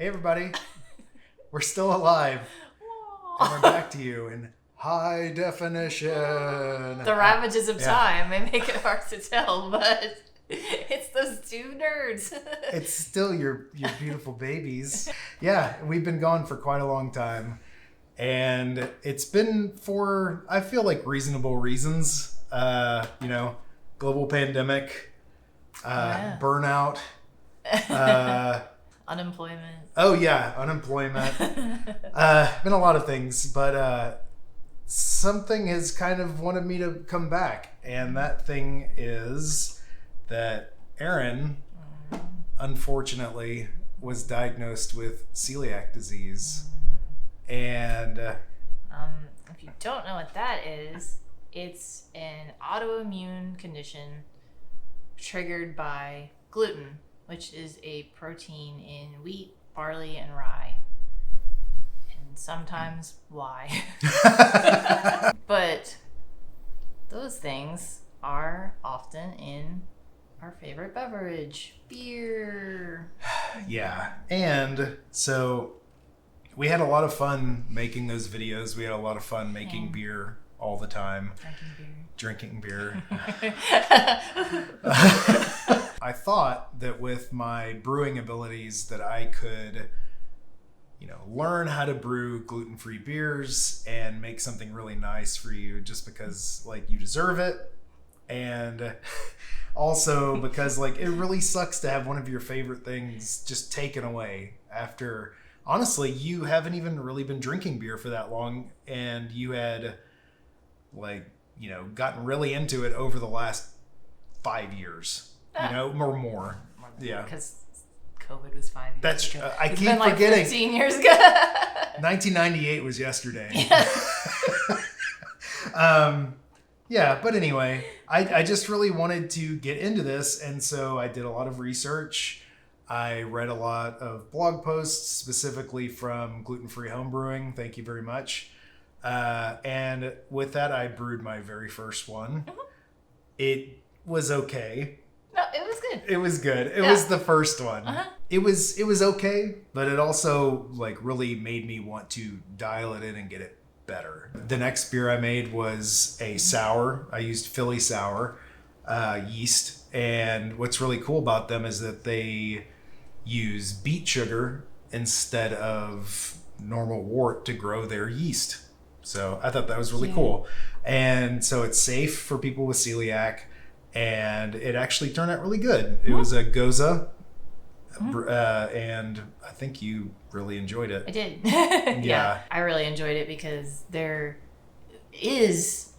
Hey everybody, we're still alive, and we're back to you in high definition. The ravages of time may make it hard to tell, but it's those two nerds. It's still your beautiful babies. Yeah, we've been gone for quite a long time, and it's been for, I feel like, reasonable reasons. Global pandemic, burnout, unemployment. Oh yeah, unemployment. Been a lot of things, but something has kind of wanted me to come back, and that thing is that Erin, unfortunately, was diagnosed with celiac disease, and if you don't know what that is, it's an autoimmune condition triggered by gluten, which is a protein in wheat, barley, and rye. And sometimes why. But those things are often in our favorite beverage, beer. Yeah. And so we had a lot of fun making those videos. We had a lot of fun making beer all the time. Drinking beer. I thought that with my brewing abilities that I could, learn how to brew gluten-free beers and make something really nice for you, just because you deserve it. And also because it really sucks to have one of your favorite things just taken away after, honestly, you haven't even really been drinking beer for that long, and you had gotten really into it over the last 5 years, or more. Yeah. Because COVID was 5 years That's ago. I It's keep been forgetting. 15 years ago. 1998 was yesterday. But anyway, I just really wanted to get into this, and so I did a lot of research. I read a lot of blog posts, specifically from Gluten Free Homebrewing. Thank you very much. And with that, I brewed my very first one. Mm-hmm. It was okay. No, it was good. It was good. It was the first one. Uh-huh. It was okay, but it also really made me want to dial it in and get it better. The next beer I made was a sour. I used Philly sour yeast, and what's really cool about them is that they use beet sugar instead of normal wort to grow their yeast. So I thought that was really cool. And so it's safe for people with celiac, and it actually turned out really good. It was a Goza, and I think you really enjoyed it. I did. Yeah, I really enjoyed it because there is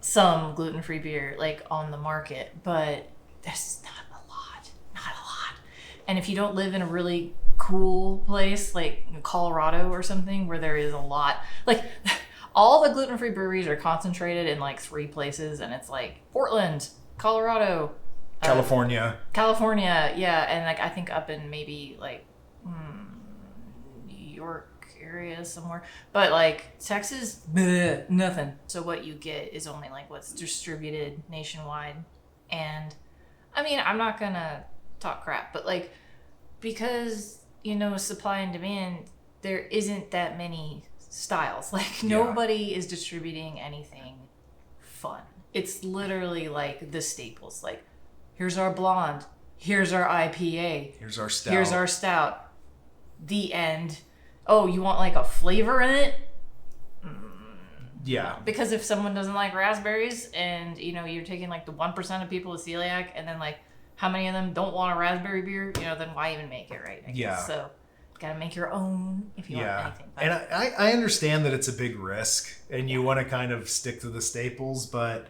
some gluten-free beer on the market, but there's not a lot. And if you don't live in a really cool place like Colorado or something where there is a lot, all the gluten-free breweries are concentrated in 3 places, and it's Portland, Colorado, California, yeah, and I think up in maybe New York area somewhere, but Texas, nothing. So what you get is only what's distributed nationwide. And I mean, I'm not gonna talk crap, but because supply and demand, there isn't that many styles. Nobody is distributing anything fun. It's literally the staples. Here's our blonde, here's our IPA, here's our stout, the end. Oh, you want a flavor in it? Yeah. Because if someone doesn't like raspberries, and you're taking the 1% of people with celiac, and then how many of them don't want a raspberry beer, then why even make it, right? I guess. So gotta make your own if you want anything. And I understand that it's a big risk, and you want to kind of stick to the staples, but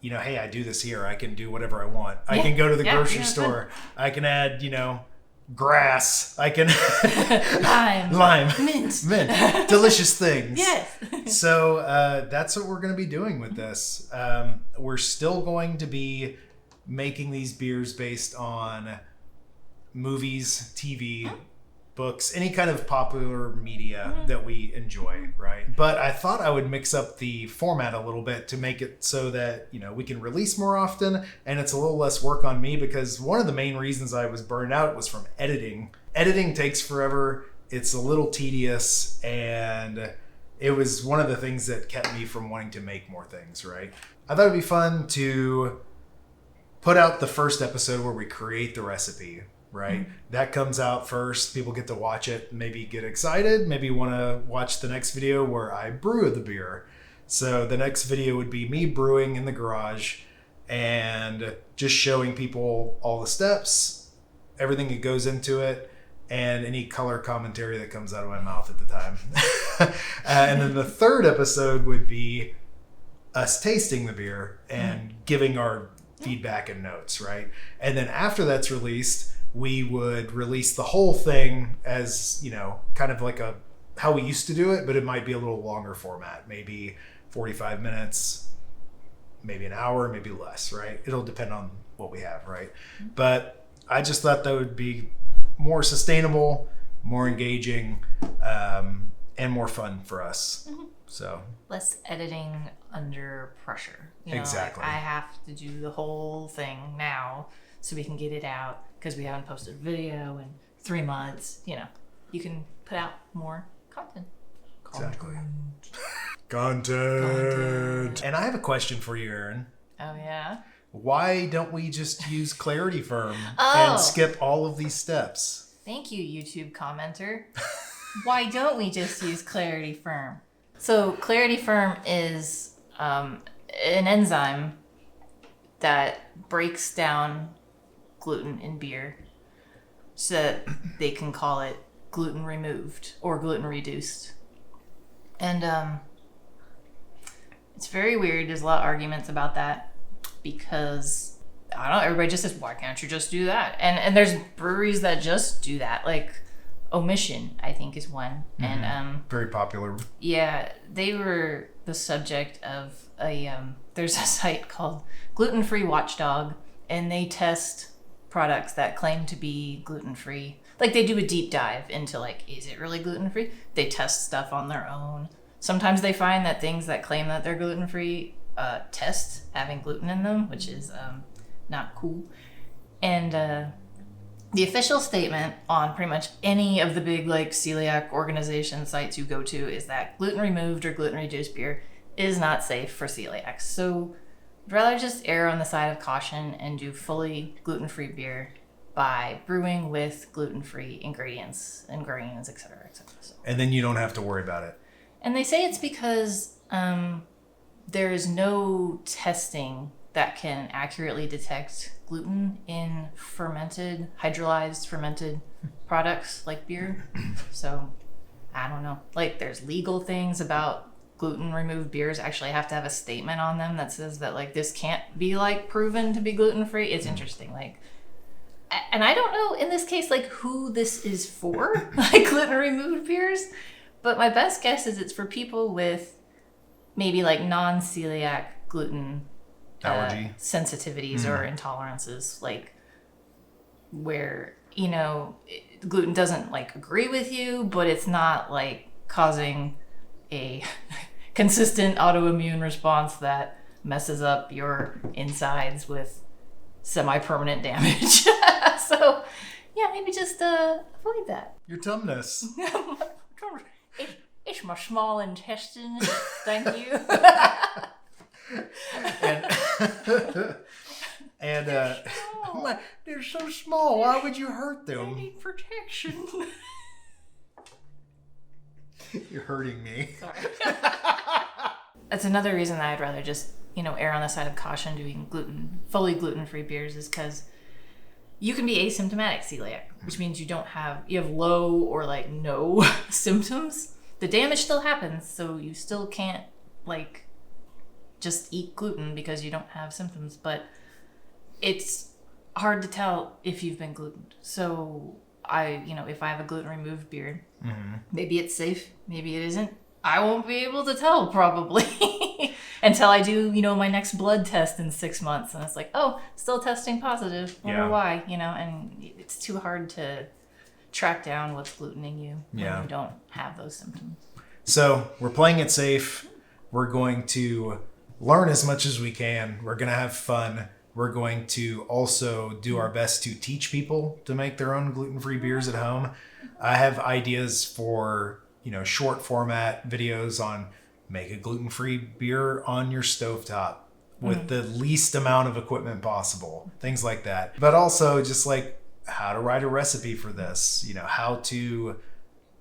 hey, I do this here. I can do whatever I want. I can go to the grocery store. I can add, grass. I can lime, mint, delicious things. Yes. So that's what we're going to be doing with this. We're still going to be making these beers based on movies, TV, books, any kind of popular media that we enjoy, right? But I thought I would mix up the format a little bit to make it so that, we can release more often and it's a little less work on me, because one of the main reasons I was burned out was from editing. Editing takes forever. It's a little tedious, and it was one of the things that kept me from wanting to make more things, right? I thought it'd be fun to put out the first episode where we create the recipe, right? That comes out first. People get to watch it, maybe get excited, maybe want to watch the next video where I brew the beer. So the next video would be me brewing in the garage and just showing people all the steps, everything that goes into it, and any color commentary that comes out of my mouth at the time. And then the third episode would be us tasting the beer and giving our feedback and notes, right? And then after that's released, we would release the whole thing as, kind of like how we used to do it, but it might be a little longer format, maybe 45 minutes, maybe an hour, maybe less, right? It'll depend on what we have, right? But I just thought that would be more sustainable, more engaging, and more fun for us. So less editing under pressure. Exactly. I have to do the whole thing now so we can get it out because we haven't posted a video in 3 months. You can put out more content. Exactly. Content. And I have a question for you, Erin. Oh, yeah? Why don't we just use Clarity Firm and skip all of these steps? Thank you, YouTube commenter. Why don't we just use Clarity Firm? So Clarity Firm is an enzyme that breaks down gluten in beer so that they can call it gluten removed or gluten reduced. And it's very weird. There's a lot of arguments about that because, I don't know, everybody just says, why can't you just do that? And there's breweries that just do that. Like Omission, I think, is one. And very popular. Yeah, they were the subject of there's a site called Gluten Free Watchdog, and they test products that claim to be gluten-free. Like, they do a deep dive into, is it really gluten-free? They test stuff on their own. Sometimes they find that things that claim that they're gluten-free test having gluten in them, which is not cool. And the official statement on pretty much any of the big celiac organization sites you go to is that gluten removed or gluten reduced beer is not safe for celiacs. So I'd rather just err on the side of caution and do fully gluten-free beer by brewing with gluten-free ingredients and grains, etc., etc. So. And then you don't have to worry about it. And they say it's because there is no testing that can accurately detect gluten in hydrolyzed fermented products like beer. So I don't know. There's legal things about gluten removed beers actually have to have a statement on them that says that this can't be proven to be gluten free. It's interesting. And I don't know in this case who this is for, gluten removed beers. But my best guess is it's for people with maybe non-celiac gluten allergy sensitivities or intolerances, where gluten doesn't agree with you, but it's not causing a consistent autoimmune response that messes up your insides with semi-permanent damage. So yeah, maybe just avoid that. Your tumness. It's my small intestine. Thank you. And they're so small. Why would you hurt them? They need protection. You're hurting me. Sorry. That's another reason that I'd rather just, err on the side of caution doing fully gluten-free beers is because you can be asymptomatic celiac, which means you have low or no symptoms. The damage still happens, so you still can't just eat gluten because you don't have symptoms, but it's hard to tell if you've been glutened. So if I have a gluten removed beer, maybe it's safe, maybe it isn't. I won't be able to tell probably until I do, my next blood test in 6 months. And it's still testing positive. Wonder why, and it's too hard to track down what's glutening you when Yeah. you don't have those symptoms. So we're playing it safe. We're going to learn as much as we can. We're going to have fun. We're going to also do our best to teach people to make their own gluten-free beers at home. I have ideas for, short format videos on make a gluten-free beer on your stovetop with the least amount of equipment possible, things like that. But also just like how to write a recipe for this, how to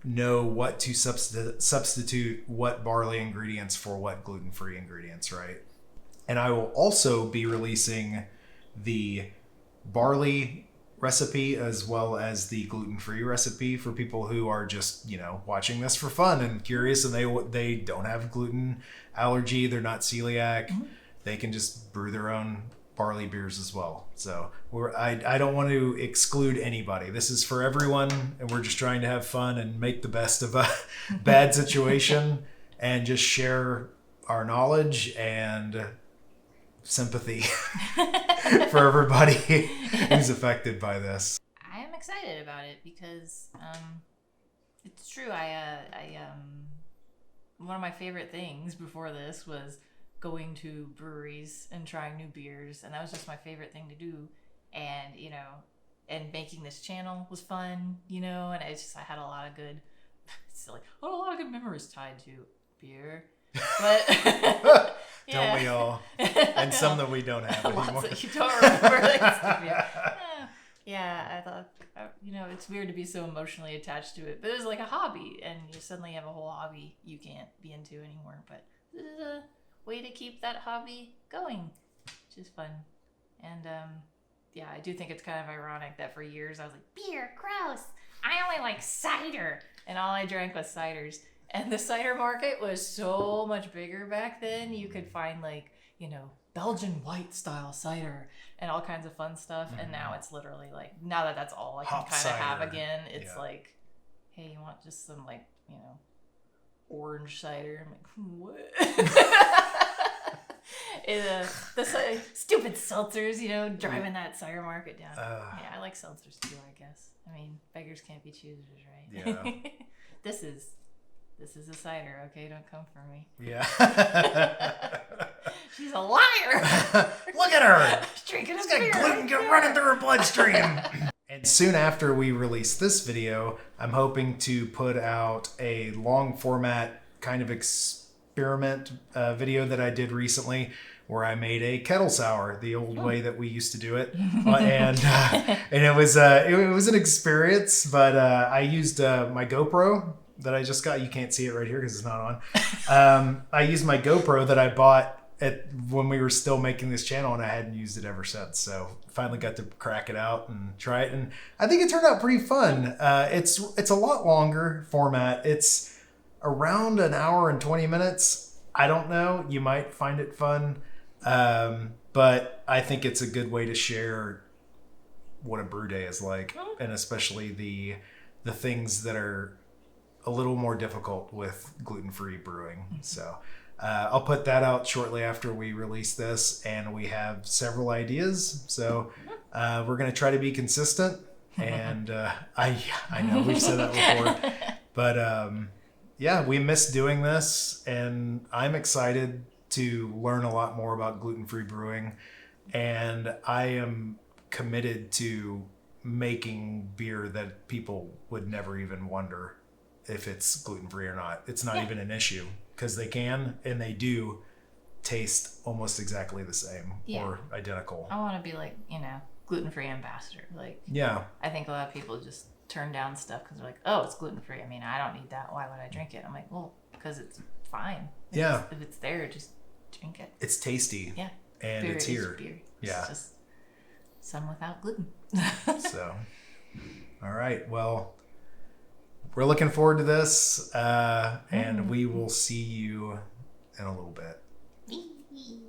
know what to substitute what barley ingredients for what gluten-free ingredients, right? And I will also be releasing the barley recipe as well as the gluten-free recipe for people who are just, watching this for fun and curious, and they don't have gluten allergy, they're not celiac. They can just brew their own barley beers as well. So I don't want to exclude anybody. This is for everyone, and we're just trying to have fun and make the best of a bad situation and just share our knowledge and sympathy for everybody who's affected by this. I am excited about it because it's true. One of my favorite things before this was going to breweries and trying new beers, and that was just my favorite thing to do. And and making this channel was fun, and I had a lot of good memories tied to beer. But Don't we all? And some that we don't have anymore. Lots that you don't remember. I thought, it's weird to be so emotionally attached to it, but it was like a hobby, and you suddenly have a whole hobby you can't be into anymore. But this is a way to keep that hobby going, which is fun. And I do think it's kind of ironic that for years I was like, beer, gross. I only like cider, and all I drank was ciders. And the cider market was so much bigger back then. You could find Belgian white style cider and all kinds of fun stuff. And now it's literally now that that's all I can kind of have again, it's like, hey, you want just some orange cider? I'm like, what? The stupid seltzers, driving that cider market down. I like seltzers too, I guess. I mean, beggars can't be choosers, right? Yeah. This is a cider, okay? Don't come for me. Yeah. She's a liar. Look at her. She's drinking She's a beer. got gluten running through her bloodstream. And soon after we release this video, I'm hoping to put out a long format kind of experiment video that I did recently, where I made a kettle sour the old way that we used to do it, and it was an experience. But I used my GoPro that I just got. You can't see it right here because it's not on. I used my GoPro that I bought when we were still making this channel, and I hadn't used it ever since. So finally got to crack it out and try it, and I think it turned out pretty fun. It's a lot longer format. It's around an hour and 20 minutes. I don't know. You might find it fun, but I think it's a good way to share what a brew day is like, and especially the things that are a little more difficult with gluten-free brewing. So I'll put that out shortly after we release this, and we have several ideas. So we're going to try to be consistent, and I know we've said that before, but we miss doing this, and I'm excited to learn a lot more about gluten-free brewing, and I am committed to making beer that people would never even wonder if it's gluten-free or not. It's not even an issue, because they can, and they do taste almost exactly the same or identical. I want to be gluten-free ambassador. I think a lot of people just turn down stuff because they're like, oh, it's gluten-free. I mean, I don't need that. Why would I drink it? I'm like, well, because it's fine. If it's there, just drink it. It's tasty. Yeah. And beer it's here. Beer. Yeah. It's just some without gluten. So, all right. Well, we're looking forward to this, and we will see you in a little bit.